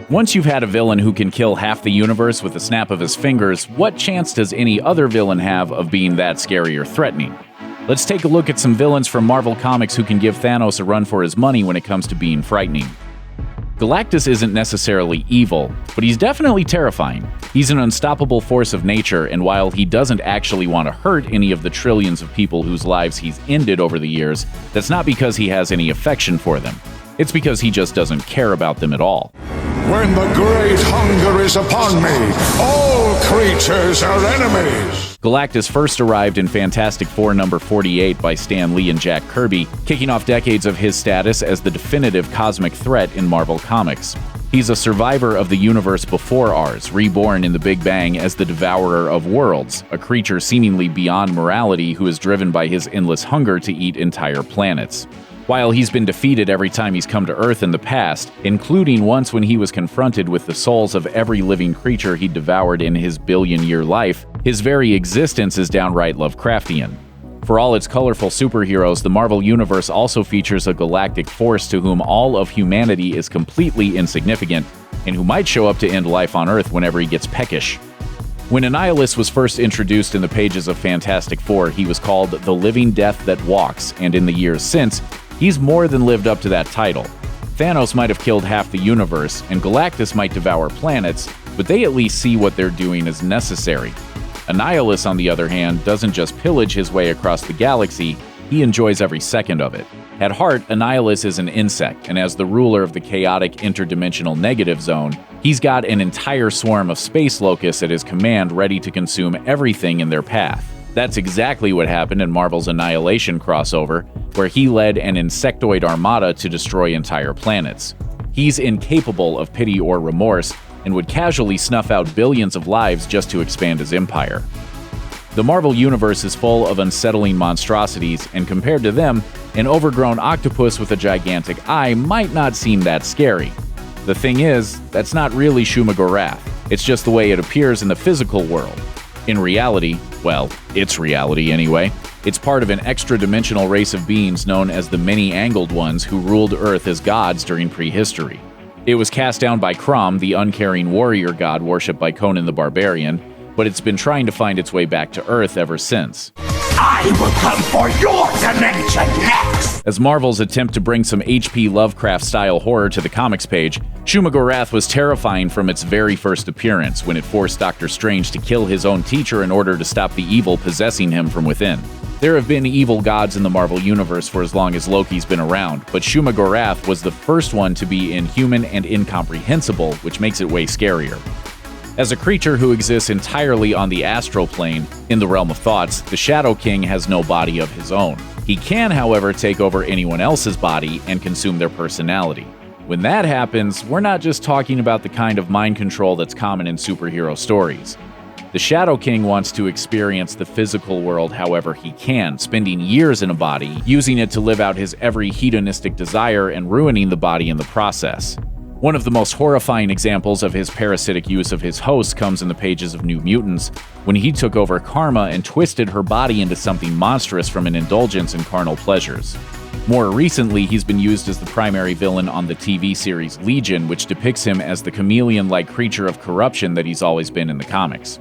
Once you've had a villain who can kill half the universe with a snap of his fingers, what chance does any other villain have of being that scary or threatening? Let's take a look at some villains from Marvel Comics who can give Thanos a run for his money when it comes to being frightening. Galactus isn't necessarily evil, but he's definitely terrifying. He's an unstoppable force of nature, and while he doesn't actually want to hurt any of the trillions of people whose lives he's ended over the years, that's not because he has any affection for them. It's because he just doesn't care about them at all. When the great hunger is upon me, all creatures are enemies. Galactus first arrived in Fantastic Four number 48 by Stan Lee and Jack Kirby, kicking off decades of his status as the definitive cosmic threat in Marvel Comics. He's a survivor of the universe before ours, reborn in the Big Bang as the Devourer of Worlds, a creature seemingly beyond morality who is driven by his endless hunger to eat entire planets. While he's been defeated every time he's come to Earth in the past, including once when he was confronted with the souls of every living creature he devoured in his billion-year life, his very existence is downright Lovecraftian. For all its colorful superheroes, the Marvel Universe also features a galactic force to whom all of humanity is completely insignificant, and who might show up to end life on Earth whenever he gets peckish. When Annihilus was first introduced in the pages of Fantastic Four, he was called the Living Death That Walks, and in the years since, he's more than lived up to that title. Thanos might have killed half the universe, and Galactus might devour planets, but they at least see what they're doing as necessary. Annihilus, on the other hand, doesn't just pillage his way across the galaxy, he enjoys every second of it. At heart, Annihilus is an insect, and as the ruler of the chaotic interdimensional negative zone, he's got an entire swarm of space locusts at his command ready to consume everything in their path. That's exactly what happened in Marvel's Annihilation crossover, where he led an insectoid armada to destroy entire planets. He's incapable of pity or remorse, and would casually snuff out billions of lives just to expand his empire. The Marvel Universe is full of unsettling monstrosities, and compared to them, an overgrown octopus with a gigantic eye might not seem that scary. The thing is, that's not really Shuma-Gorath. It's just the way it appears in the physical world. In reality, well, its reality anyway, it's part of an extra-dimensional race of beings known as the Many-Angled Ones who ruled Earth as gods during prehistory. It was cast down by Crom, the uncaring warrior god worshipped by Conan the Barbarian, but it's been trying to find its way back to Earth ever since. I will come for your dimension next! As Marvel's attempt to bring some H.P. Lovecraft-style horror to the comics page, Shuma-Gorath was terrifying from its very first appearance, when it forced Doctor Strange to kill his own teacher in order to stop the evil possessing him from within. There have been evil gods in the Marvel Universe for as long as Loki's been around, but Shuma-Gorath was the first one to be inhuman and incomprehensible, which makes it way scarier. As a creature who exists entirely on the astral plane, in the realm of thoughts, the Shadow King has no body of his own. He can, however, take over anyone else's body and consume their personality. When that happens, we're not just talking about the kind of mind control that's common in superhero stories. The Shadow King wants to experience the physical world however he can, spending years in a body, using it to live out his every hedonistic desire and ruining the body in the process. One of the most horrifying examples of his parasitic use of his host comes in the pages of New Mutants, when he took over Karma and twisted her body into something monstrous from an indulgence in carnal pleasures. More recently, he's been used as the primary villain on the TV series Legion, which depicts him as the chameleon-like creature of corruption that he's always been in the comics.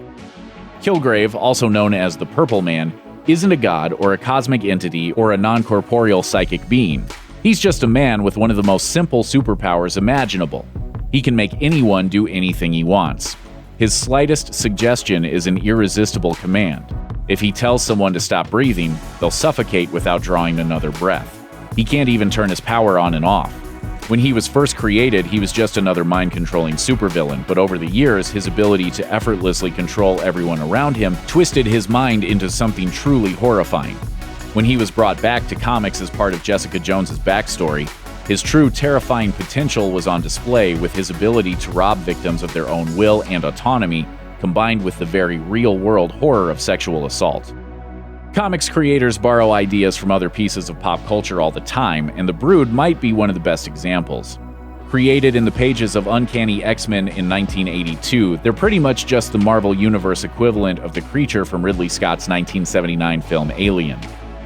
Killgrave, also known as the Purple Man, isn't a god or a cosmic entity or a non-corporeal psychic being. He's just a man with one of the most simple superpowers imaginable. He can make anyone do anything he wants. His slightest suggestion is an irresistible command. If he tells someone to stop breathing, they'll suffocate without drawing another breath. He can't even turn his power on and off. When he was first created, he was just another mind-controlling supervillain, but over the years, his ability to effortlessly control everyone around him twisted his mind into something truly horrifying. When he was brought back to comics as part of Jessica Jones's backstory, his true terrifying potential was on display with his ability to rob victims of their own will and autonomy, combined with the very real-world horror of sexual assault. Comics creators borrow ideas from other pieces of pop culture all the time, and The Brood might be one of the best examples. Created in the pages of Uncanny X-Men in 1982, they're pretty much just the Marvel Universe equivalent of the creature from Ridley Scott's 1979 film Alien.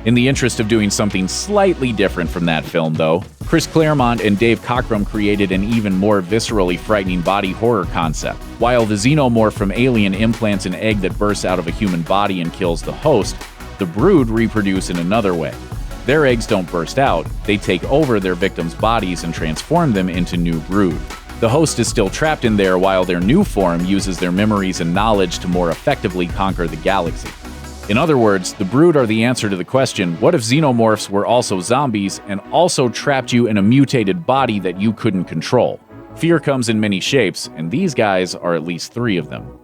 In the interest of doing something slightly different from that film, though, Chris Claremont and Dave Cockrum created an even more viscerally frightening body horror concept. While the xenomorph from Alien implants an egg that bursts out of a human body and kills the host, the brood reproduce in another way. Their eggs don't burst out, they take over their victims' bodies and transform them into new brood. The host is still trapped in there while their new form uses their memories and knowledge to more effectively conquer the galaxy. In other words, the brood are the answer to the question, what if xenomorphs were also zombies and also trapped you in a mutated body that you couldn't control? Fear comes in many shapes, and these guys are at least 3 of them.